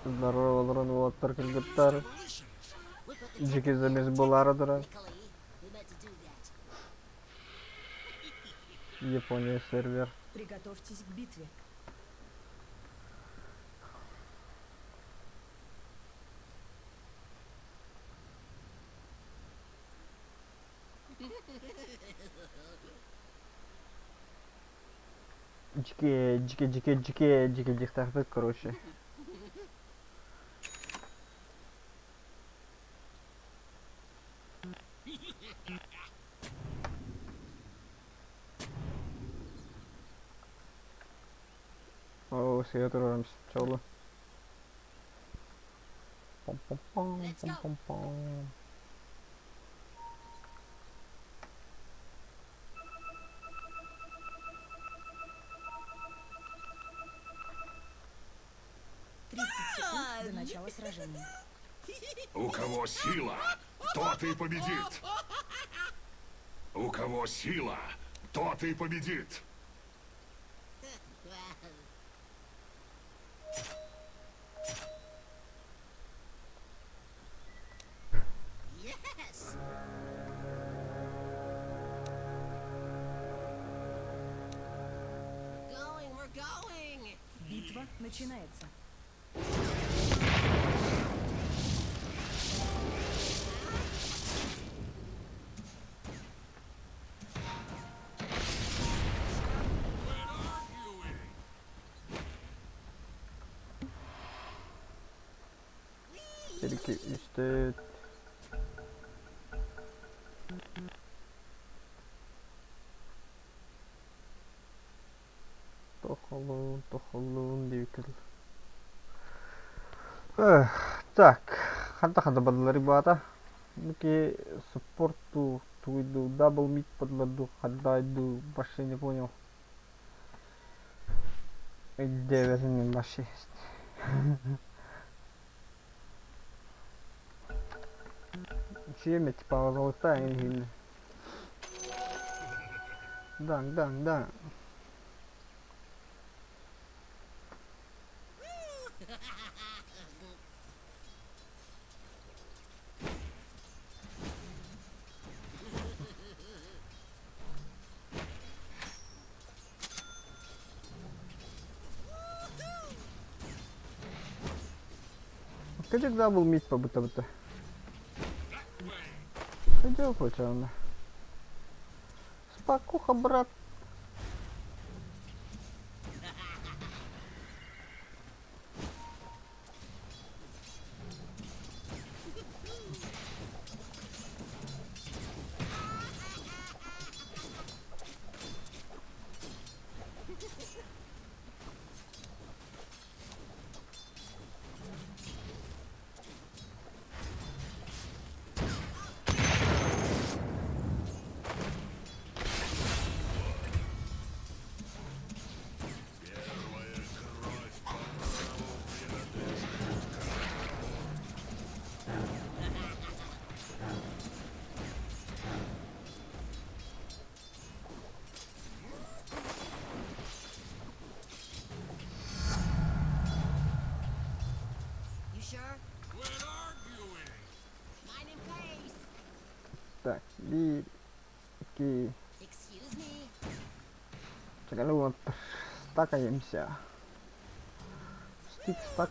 Здорово, болоттар килгиттар. Жекеземес боларыдыр. Япония сервер. Приготовьтесь к битве. Джике дихтахтык, короче. О, сега тұрарымыз. Чаулы. Пом-пом-пом. 30 секунд до начала сражения. У кого сила, тот и победит. У кого сила, тот и победит. Битва начинается. Теперь işte тохолун дебекел. Так, ханта бадалар бата. Нуки спорту туйду дабл мид подладу хаддайду вообще не понял. Где возьмем вообще? Чем типа золотая или? Да. Скажи, дабл мид побыта-быта. Ходил, пацан. Спокуха, брат. Так, bir, iki, sekarang lu stuck aja bisa. Stick stuck.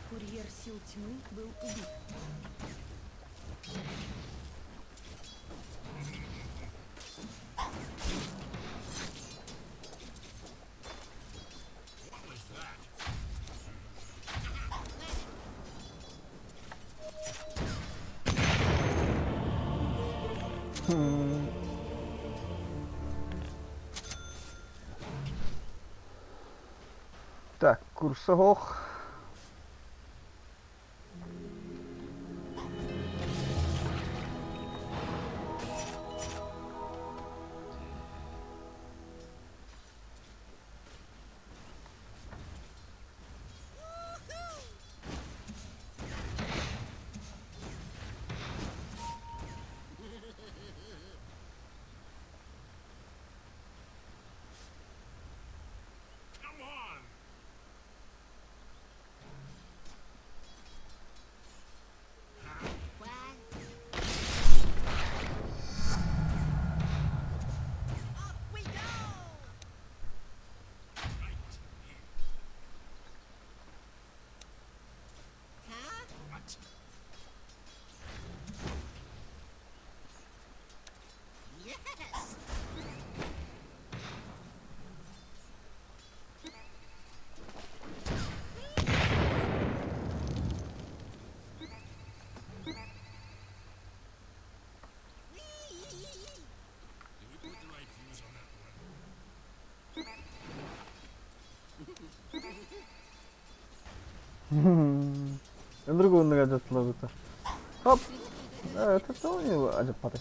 Курьер сил тьмы был убит. Так, курс hoog. На другую нога сложится. Хоп! Это у него аджапаты.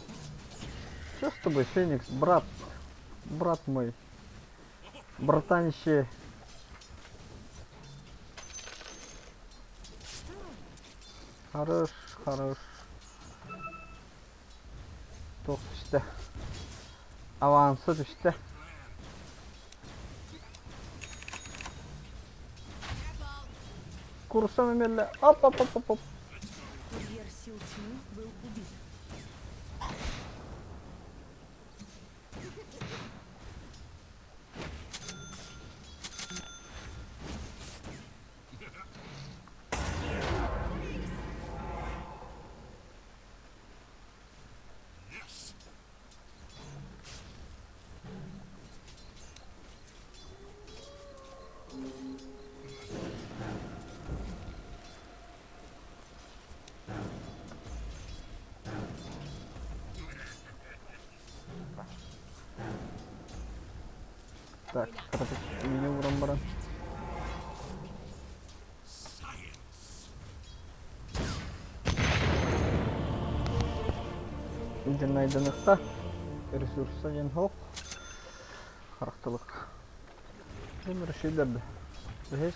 Что с тобой, Феникс, брат? Брат мой. Братанище. Хорош, хорош. Тоқ düştü. Avansı düştü. Курсом имели. Оп, оп, оп, оп, оп. Курьер сил тьмы был убит. Так, меня vuran. Иден айдынықты. Ресурсы ең хоқ. Қарақтылық. Демір шейлерді. Бәс.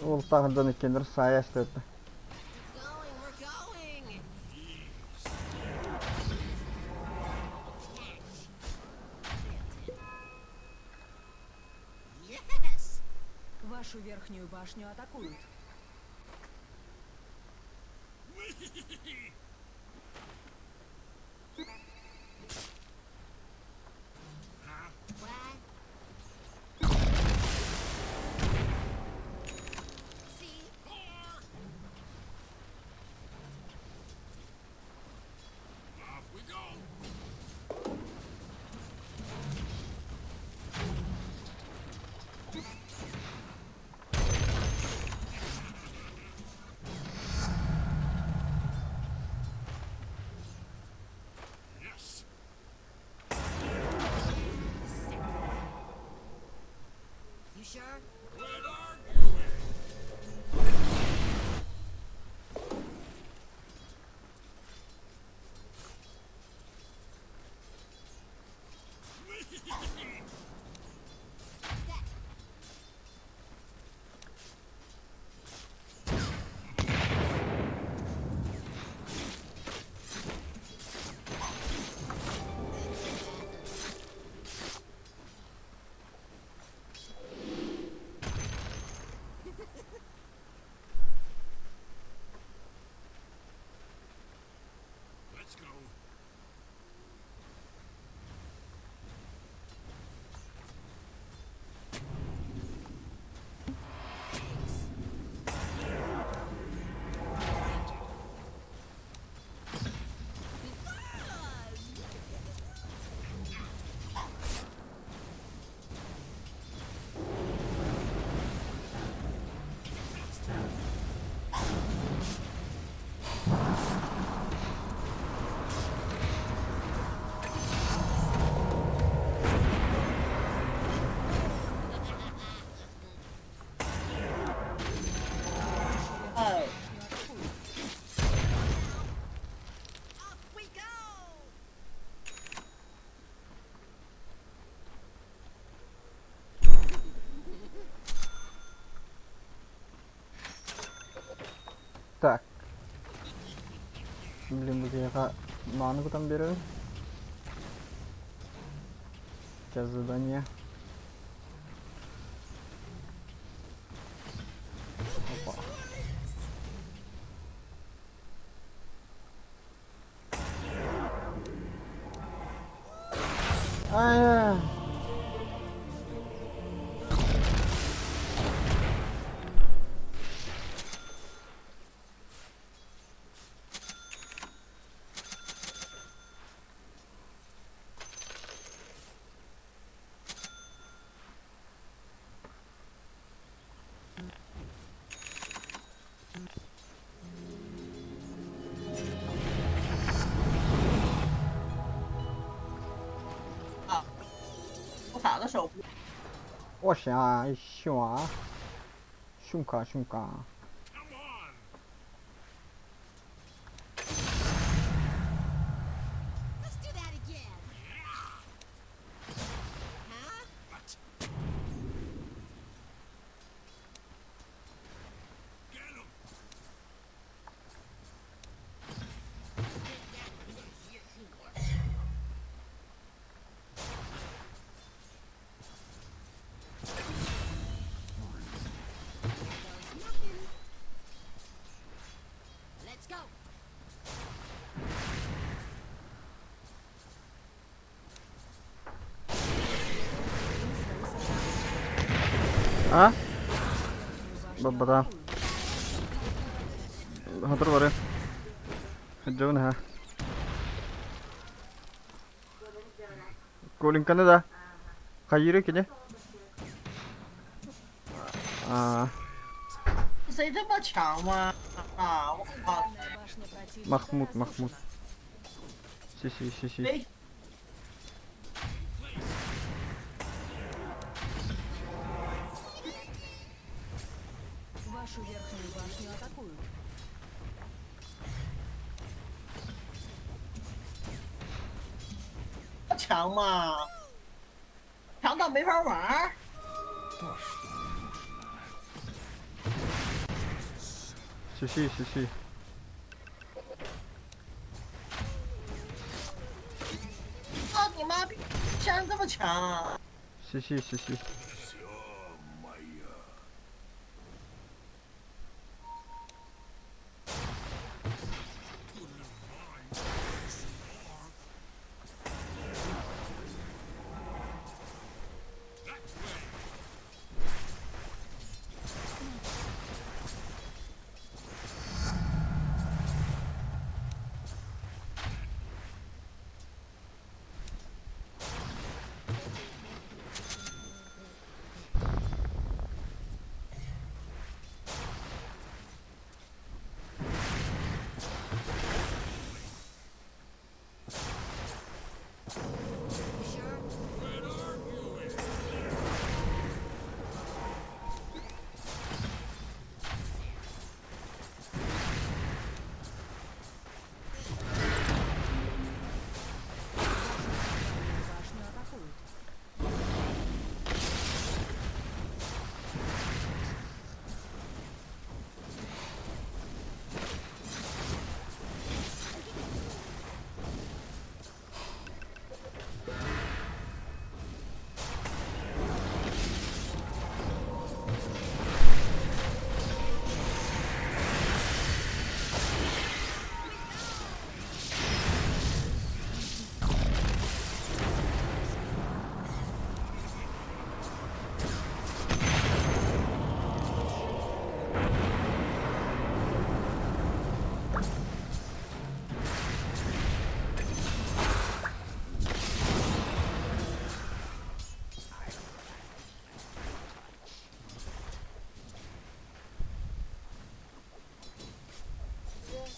Ол тағыдан екендір сая істеді. We're going. Yes. Вашу верхнюю башню атакуют. What? See? Off we go. Блин, вот я мангу там беру. Сейчас задание. Опа. Ай-яй.啊，我打的手不 我想一想，熊卡熊卡。 Come on. Let's do that again. Huh? What? Get him. Goes nothing. Let's go. А? Верхнюю башню Бабада. атакуют. Хатар баре. Джон ха. Calling ka na da. Kayiri kini. 啊 谁这么强吗？啊，我靠！ Главная башня противника Махмуд, разрушена. Махмуд. Си, си, си. 哎， Вашу верхнюю башню атакуют. 强嘛，强到没法玩儿。 Si, si, si, si. 啊你妈逼，枪这么强啊！ Si, si, si, si. Все моя. Башню атакуют.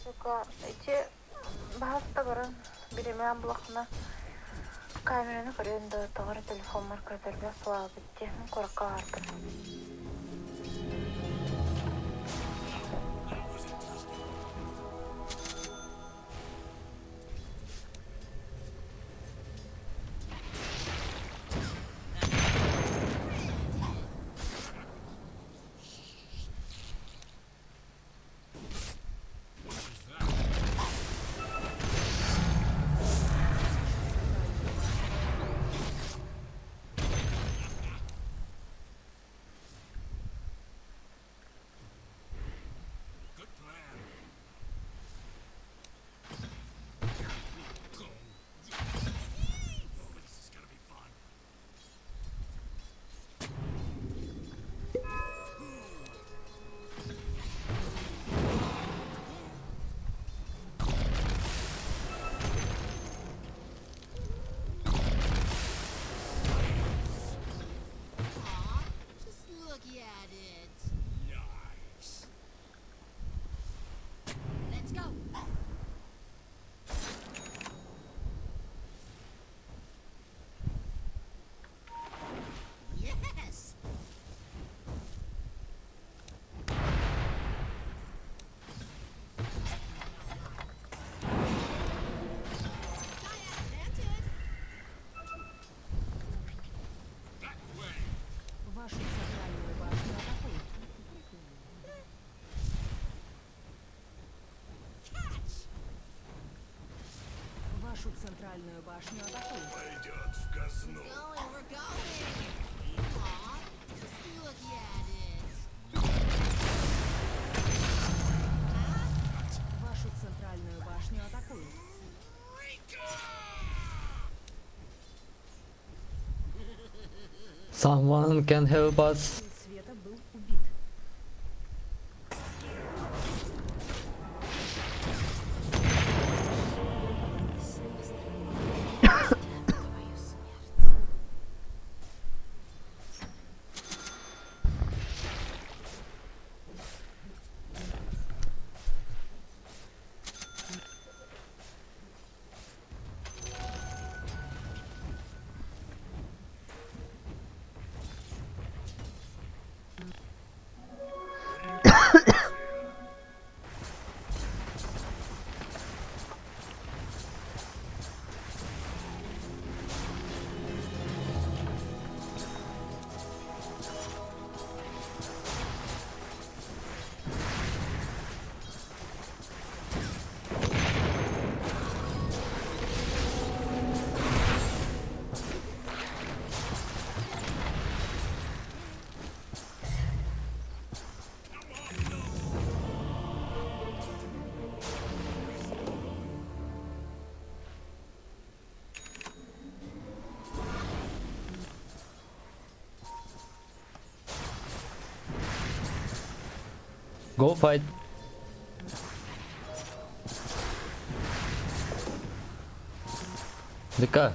Сука, эти бахаттагарын биреме блокна камераны көрөндө тагыр телефон маркердерге суа битти. Коракка артым. Вашу центральную башню атакуют. Пойдет в казну. We're going. Aw, just look at it. Вашу центральную башню атакуют. Someone can help us. Сил света был убит. Go fight. ДК.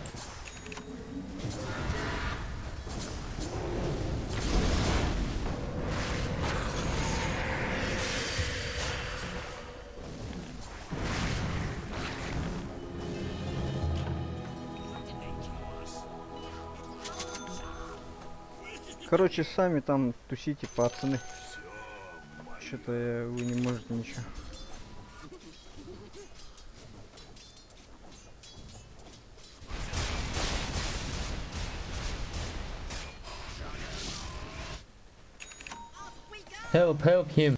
Короче, сами там тусите, пацаны. Что-то вы не можете ничего. Help him.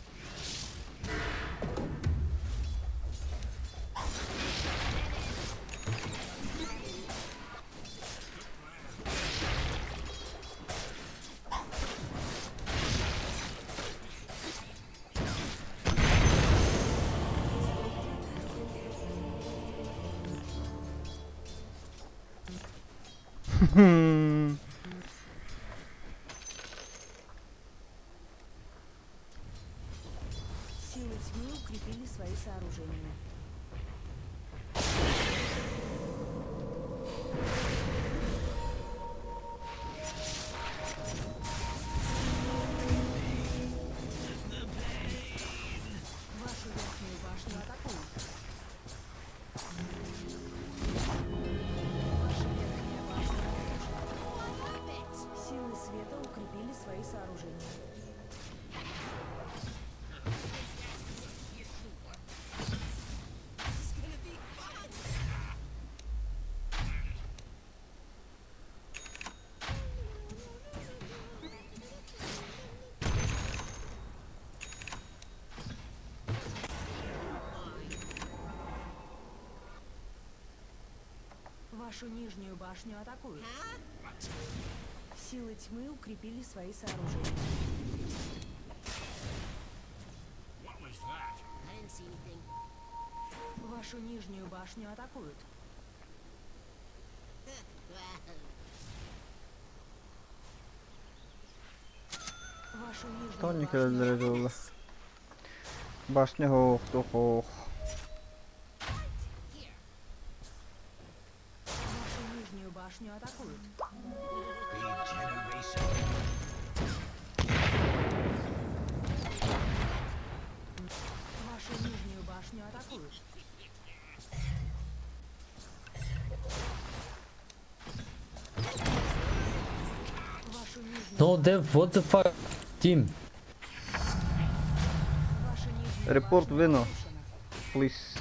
Силы тьмы укрепили свои сооружения. Вашу верхнюю башню атакуют. Ваша верхняя башня разрушена. Силы света укрепили свои сооружения. Вашу нижнюю башню атакуют. Силы тьмы укрепили свои сооружения. What was that? I didn't see anything. Вашу нижнюю башню атакуют. Вашу нижнюю Тоник башню öldürüldü. Башня хох, хох. Вашу нижнюю башню атакуют. Вашу нижнюю башню атакуют. Вашу нижнюю No dev, what the fuck? Team. Ваша нижняя Report башня Veno, разрушена. please.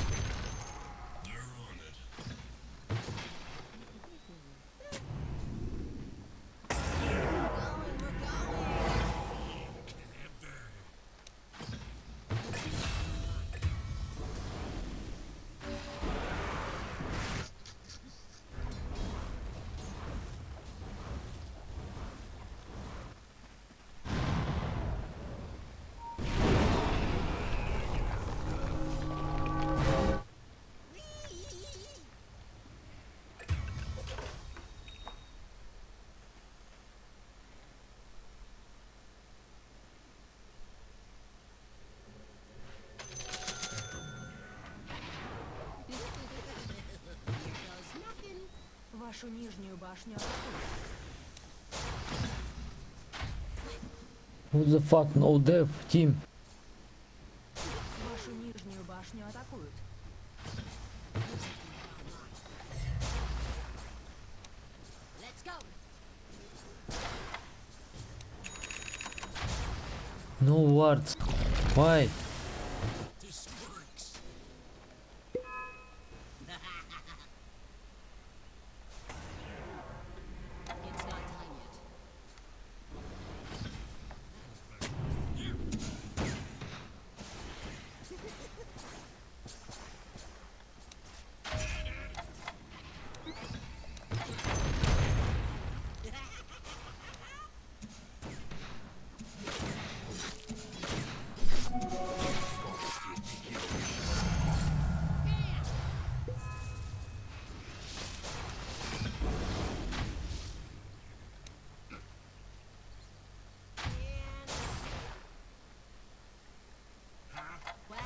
Вашу нижнюю башню атакуют. Who the fuck? No dev, team. Вашу нижнюю башню атакуют. Let's go. No words. Why? This works. It's not time yet. What?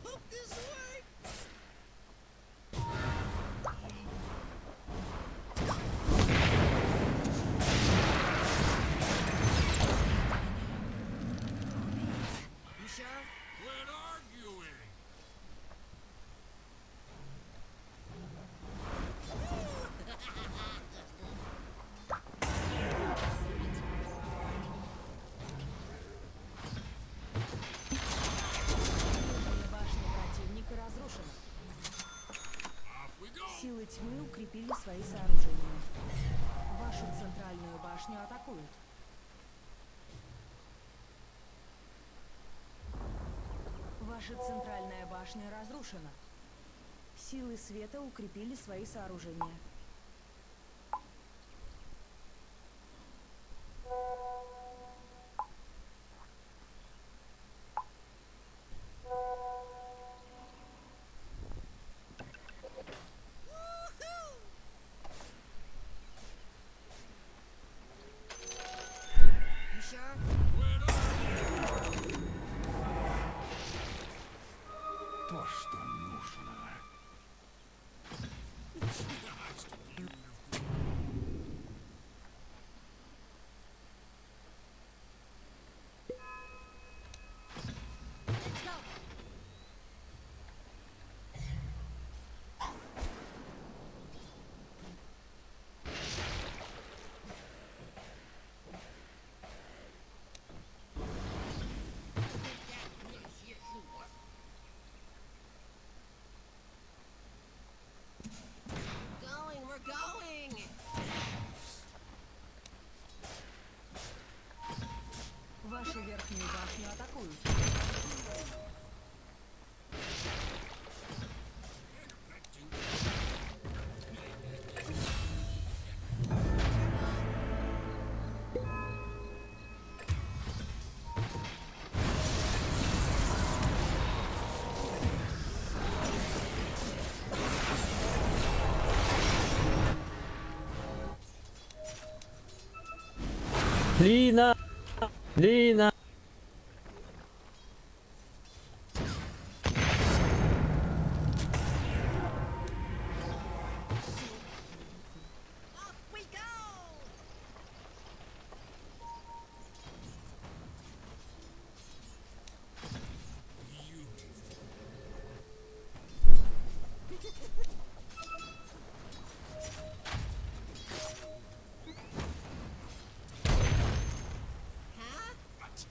Hope this works. You sure? Quit arguing. Башня противника разрушена. Off we go. Силы тьмы укрепили свои сооружения. Вашу центральную башню атакуют. Ваша центральная башня разрушена. Силы света укрепили свои сооружения. You sure? То, что нужно. Let's go. Going, we're going. Вашу верхнюю башню атакуют. Lina! Lina! Off we go. Huh? What?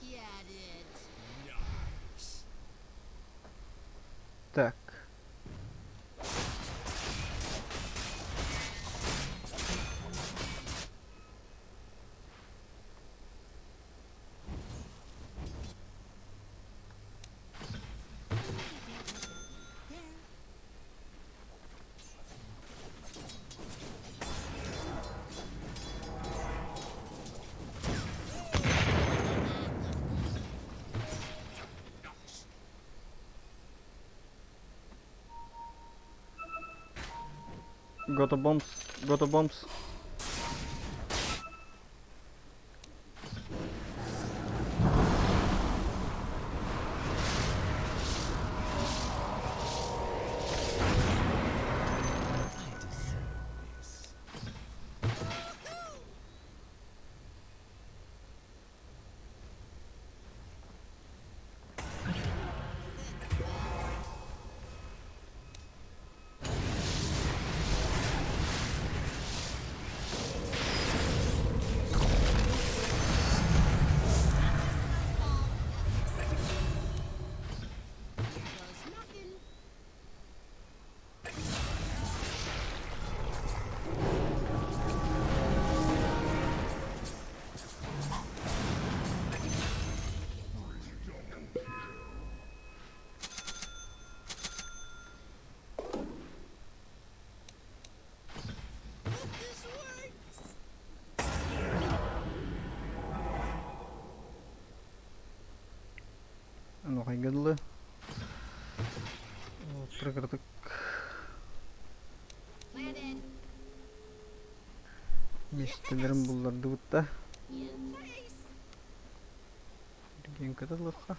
at it. Nice. Так. Go to bombs. Go to bombs. Does nothing. This works. Ano kay gadlı? Kırık. Planted. Müşterilerim bunlar dıvıtta. In place. Game katılıkka.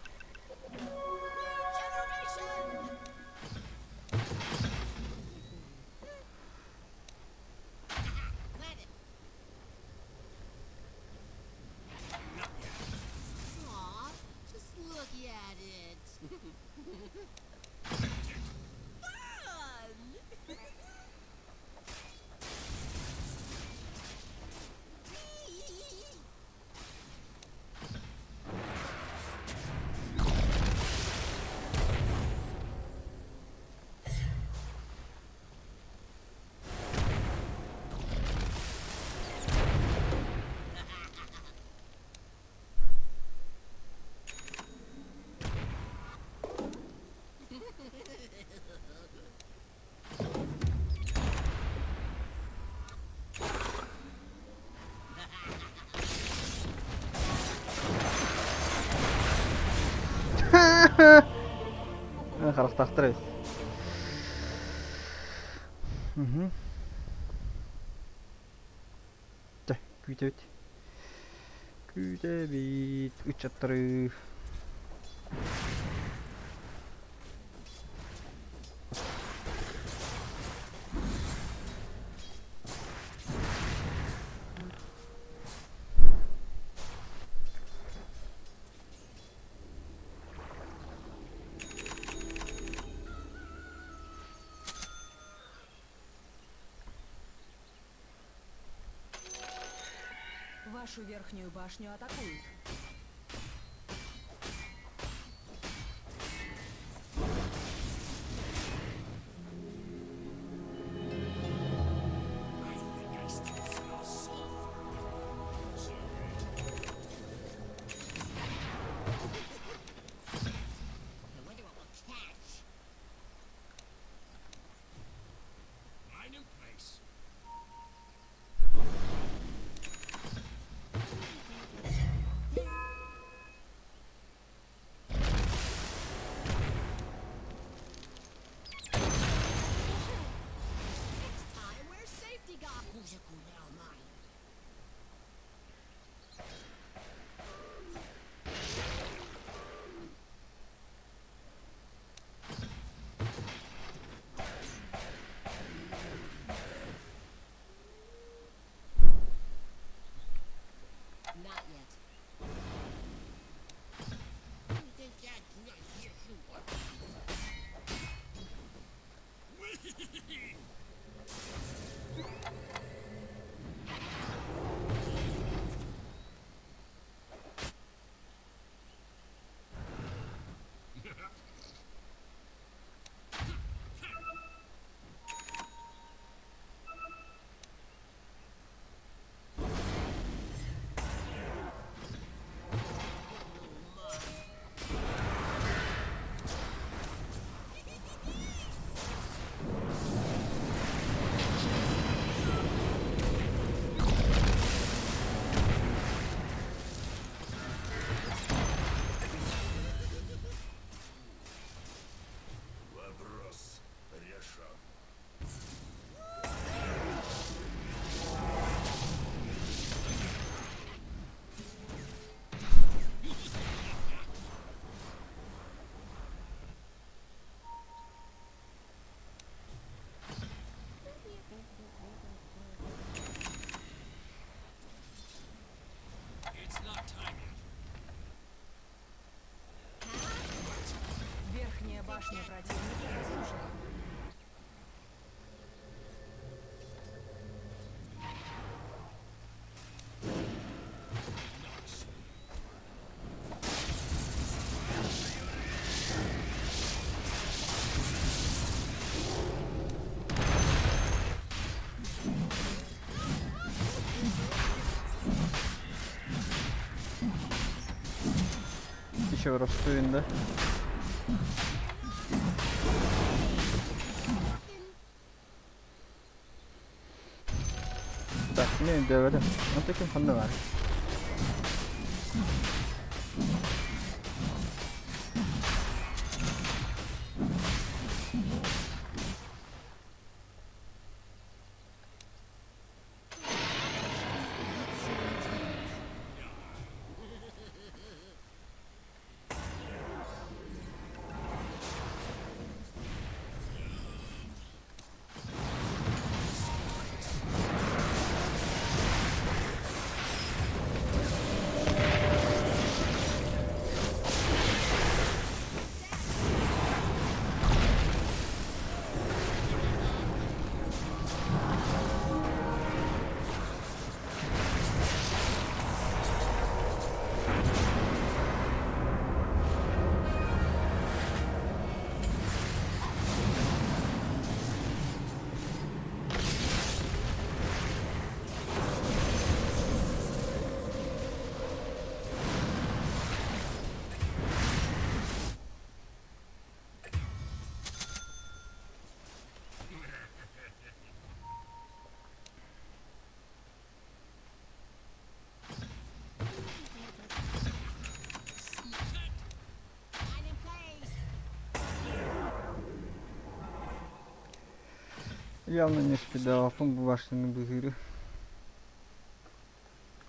Generation. Planted. Aw, just look at it. Fun! خلاص تخترس. Tüh, güte bit. Güte bit. 3 attırı. Вашу верхнюю башню атакуют. I think I still smell sulfur. I wonder what we'll catch. Mine in place. башня противника разрушена. İşe orası suyunda. Так, не, дövdüm. Öteki konuda var. I'm in place. Явно не спидалафын bu başlığını bıhırı.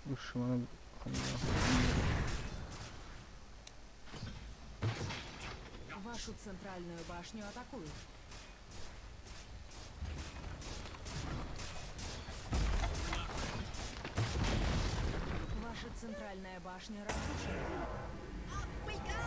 Düşmanı Вашу центральную башню атакуют. Ваша центральная башня разрушена. Up we go.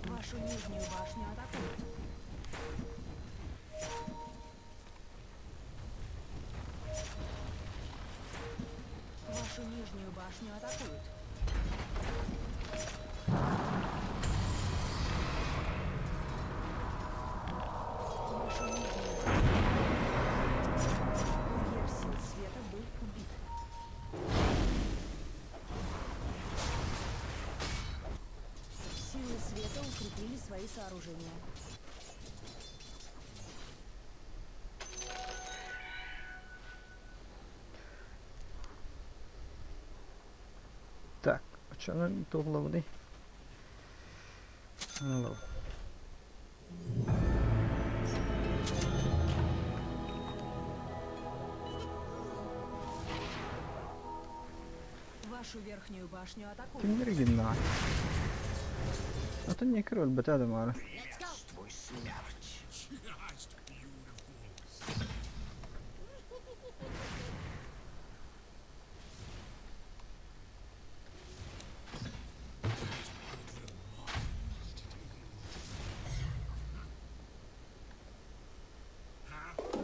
Вашу нижнюю башню атакуют. Вашу нижнюю башню атакуют. Вашу нижнюю башню. Курьер сил света был убит. Силы света укрепили свои сооружения. Так, açalım toplamayı. Hello. Вашу верхнюю башню атакуют. Kimleri günler? Atın ne kırıl bete adam var. Let's go. Just beautiful.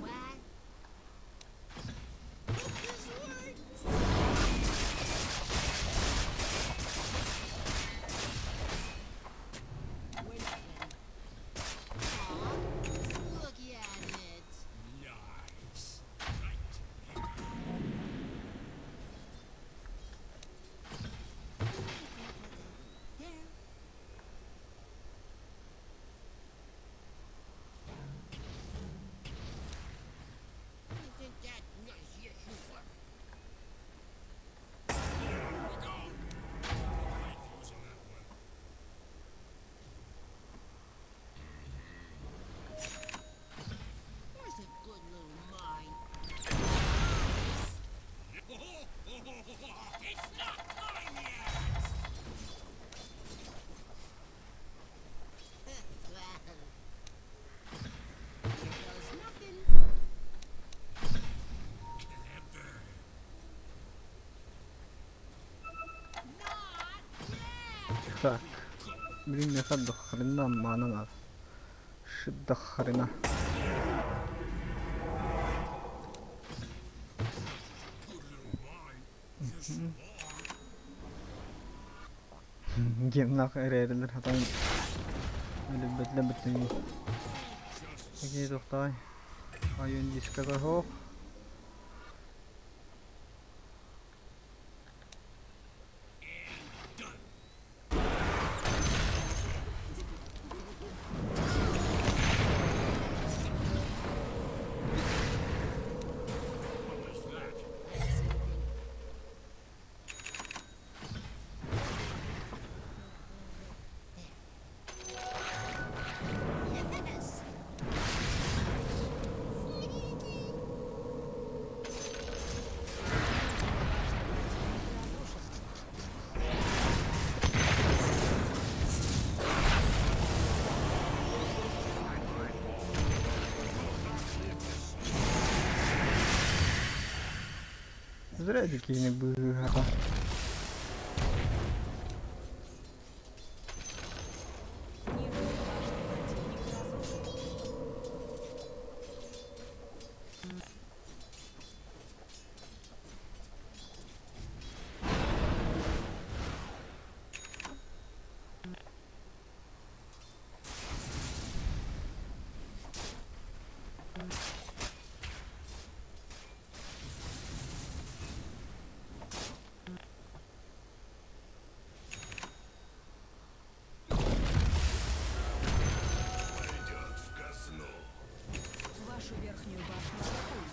What? We're not ready. Так. Блин, мне до хрена мана надо. Шит до хрена. Гемнах эрерлер хатан. Öyle betle betle. Peki doktor. Ayın diskada hok. Зря такие не были. Вашу верхнюю башню атакуют.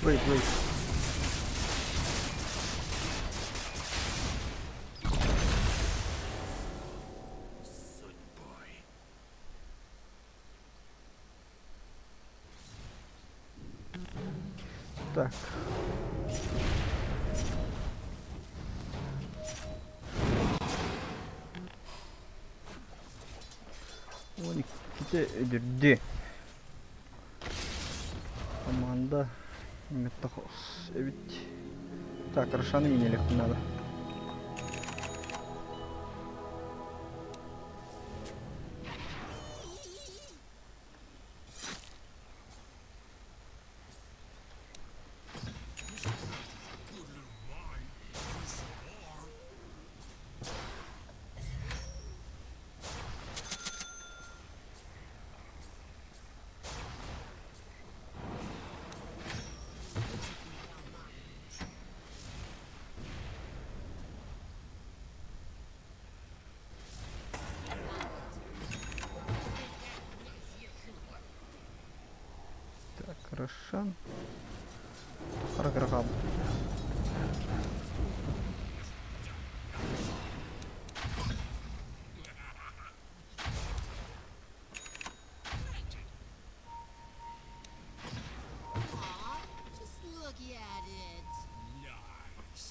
Wait. Так. Оник ките эдирди. Команда Метахос. Ведь так, Рошана меняли надо. Так, Рошан. Арграгам. Aw, just look at it. Nice.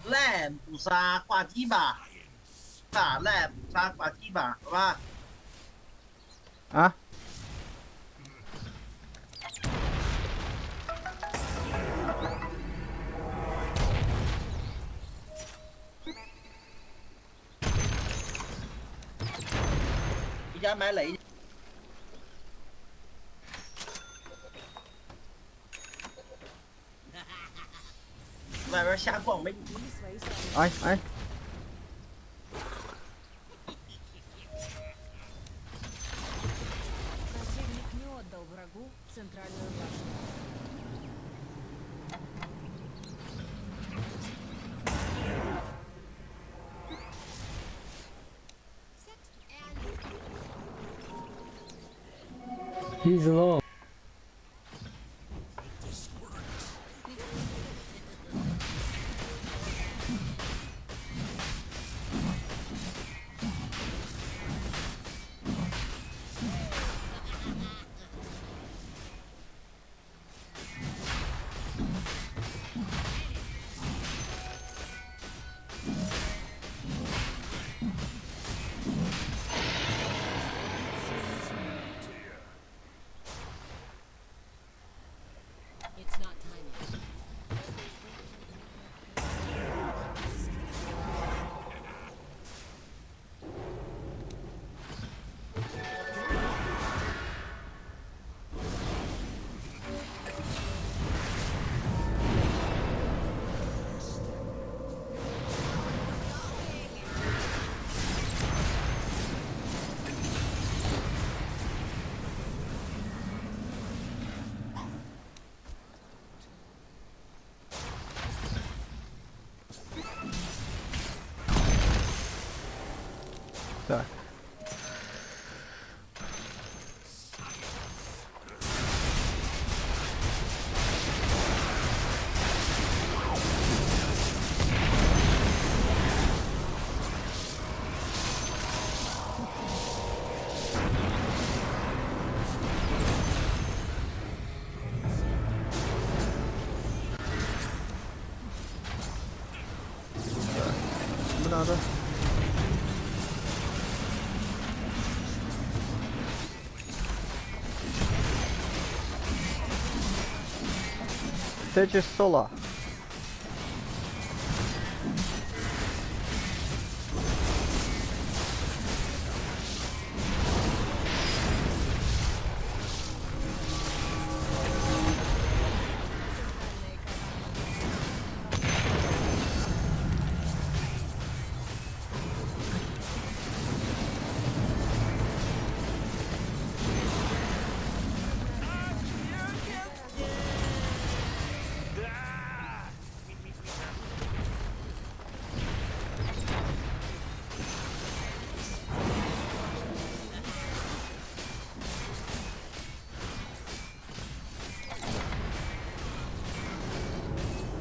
แร่捕杀挂机吧，打แร่捕杀挂机吧，好吧？ Ah? Đi ra买雷。外边瞎逛没？ Били свои слабые. Ай. He's alone. It's not time yet. Так. Bu ne abi? Sage sola.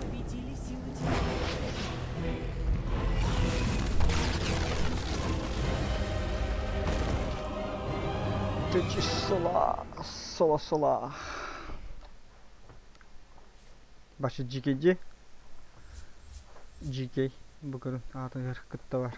Победили силы тьмы. Sage sola. Sola sola. Başı GK'ci. GK. Bakın artık hareket var.